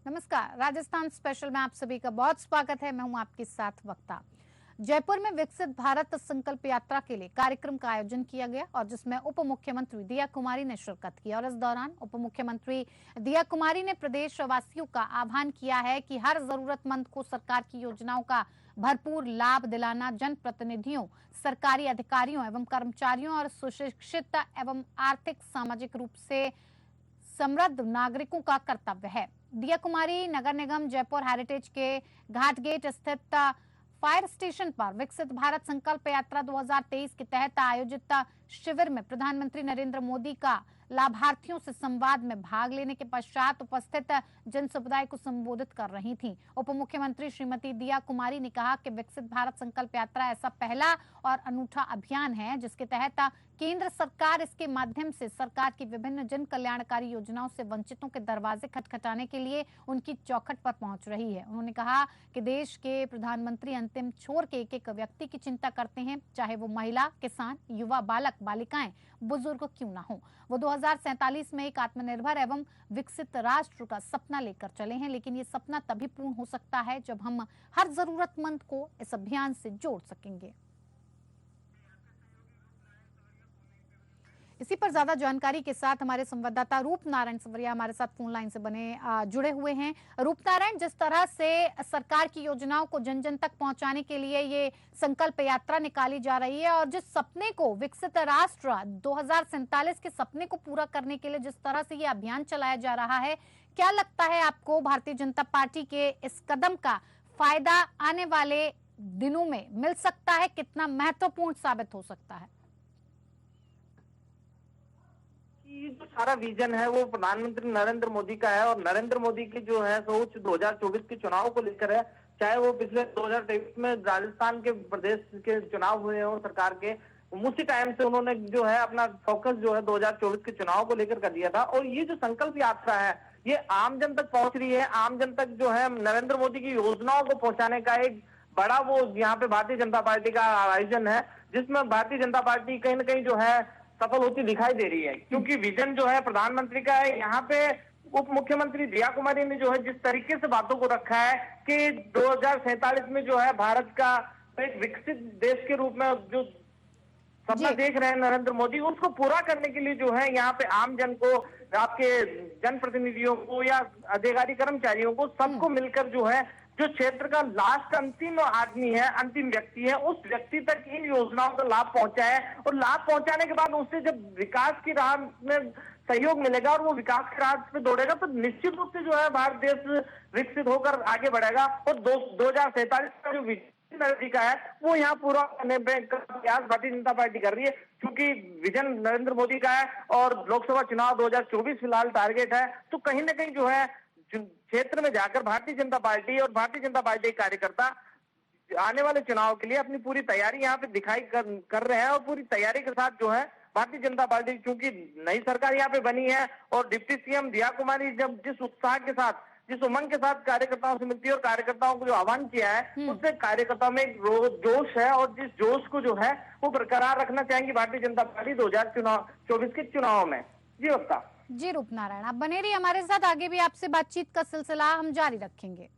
नमस्कार, राजस्थान स्पेशल में आप सभी का बहुत स्वागत है। मैं हूं आपके साथ वक्ता। जयपुर में विकसित भारत संकल्प यात्रा के लिए कार्यक्रम का आयोजन किया गया और जिसमें उप मुख्यमंत्री दिया कुमारी ने शिरकत की। और इस दौरान उप मुख्यमंत्री दिया कुमारी ने प्रदेशवासियों का आह्वान किया है कि हर जरूरतमंद को सरकार की योजनाओं का भरपूर लाभ दिलाना जनप्रतिनिधियों, सरकारी अधिकारियों एवं कर्मचारियों और सुशिक्षित एवं आर्थिक सामाजिक रूप से समृद्ध नागरिकों का कर्तव्य है। दिया कुमारी नगर निगम जयपुर हेरिटेज के घाट गेट स्थित फायर स्टेशन पर विकसित भारत संकल्प यात्रा 2023 के तहत आयोजित शिविर में प्रधानमंत्री नरेंद्र मोदी का लाभार्थियों से संवाद में भाग लेने के पश्चात उपस्थित जन समुदाय को संबोधित कर रही थीं। उप मुख्यमंत्री श्रीमती दिया कुमारी ने कहा कि विकसित भारत संकल्प यात्रा ऐसा पहला और अनूठा अभियान है जिसके तहत केंद्र सरकार इसके माध्यम से सरकार की विभिन्न जन कल्याणकारी योजनाओं से वंचितों के दरवाजे खटखटाने के लिए उनकी चौखट पर पहुंच रही है। उन्होंने कहा कि देश के प्रधानमंत्री अंतिम छोर के एक एक व्यक्ति की चिंता करते हैं, चाहे वो महिला, किसान, युवा, बालक, बालिकाएं, बुजुर्ग क्यों ना हो। वो 2047 में एक आत्मनिर्भर एवं विकसित राष्ट्र का सपना लेकर चले हैं, लेकिन ये सपना तभी पूर्ण हो सकता है जब हम हर जरूरतमंद को इस अभियान से जोड़ सकेंगे। इसी पर ज्यादा जानकारी के साथ हमारे संवाददाता रूप नारायण सवरिया हमारे साथ फोन लाइन से जुड़े हुए हैं। रूप नारायण, जिस तरह से सरकार की योजनाओं को जन जन तक पहुंचाने के लिए ये संकल्प यात्रा निकाली जा रही है और जिस सपने को विकसित राष्ट्र 2047 के सपने को पूरा करने के लिए जिस तरह से ये अभियान चलाया जा रहा है, क्या लगता है आपको भारतीय जनता पार्टी के इस कदम का फायदा आने वाले दिनों में मिल सकता है? कितना महत्वपूर्ण साबित हो सकता है? ये जो सारा विजन है वो प्रधानमंत्री नरेंद्र मोदी का है और नरेंद्र मोदी की जो है सोच 2024 के चुनाव को लेकर है। चाहे वो पिछले 2023 में राजस्थान के प्रदेश के चुनाव हुए हो सरकार के, उसी टाइम से उन्होंने जो है अपना फोकस जो है 2024 के चुनाव को लेकर कर दिया था। और ये जो संकल्प यात्रा है ये आम जन तक पहुंच रही है। आम जन तक जो है नरेंद्र मोदी की योजनाओं को पहुंचाने का एक बड़ा वो यहाँ पे भारतीय जनता पार्टी का आयोजन है, जिसमें भारतीय जनता पार्टी कहीं ना कहीं जो है सफल होती दिखाई दे रही है, क्योंकि विजन जो है प्रधानमंत्री का है। यहाँ पे उप मुख्यमंत्री दिया कुमारी ने जो है जिस तरीके से बातों को रखा है कि 2047 में जो है भारत का एक विकसित देश के रूप में जो सपना देख रहे हैं नरेंद्र मोदी, उसको पूरा करने के लिए जो है यहाँ पे आम जन को, आपके जनप्रतिनिधियों को या अधिकारी कर्मचारियों को, सबको मिलकर जो है जो क्षेत्र का लास्ट अंतिम आदमी है, अंतिम व्यक्ति है, उस व्यक्ति तक इन योजनाओं का लाभ पहुंचा है। और लाभ पहुंचाने के बाद उससे जब विकास की राह में सहयोग मिलेगा और वो विकास की राह पे दौड़ेगा तो निश्चित रूप से जो है भारत देश विकसित होकर आगे बढ़ेगा। और 2047 का जो विजन का है वो यहाँ पूरा करने का प्रयास भारतीय जनता पार्टी कर रही है, क्योंकि विजन नरेंद्र मोदी का है और लोकसभा चुनाव 2024 फिलहाल टारगेट है। तो कहीं ना कहीं जो है क्षेत्र में जाकर भारतीय जनता पार्टी और भारतीय जनता पार्टी के कार्यकर्ता आने वाले चुनाव के लिए अपनी पूरी तैयारी यहाँ पे दिखाई कर रहे हैं। और पूरी तैयारी के साथ जो है भारतीय जनता पार्टी, क्योंकि नई सरकार यहाँ पे बनी है और डिप्टी सीएम दिया कुमारी जब जिस उत्साह के साथ, जिस उमंग के साथ कार्यकर्ताओं से मिलती है और कार्यकर्ताओं को जो आह्वान किया है उससे कार्यकर्ताओं में एक जोश है और जिस जोश को जो है वो बरकरार रखना चाहेंगी भारतीय जनता पार्टी 2024 के चुनाव में। जी वक्ता। जी रूप नारायण, आप बने रहिए हमारे साथ, आगे भी आपसे बातचीत का सिलसिला हम जारी रखेंगे।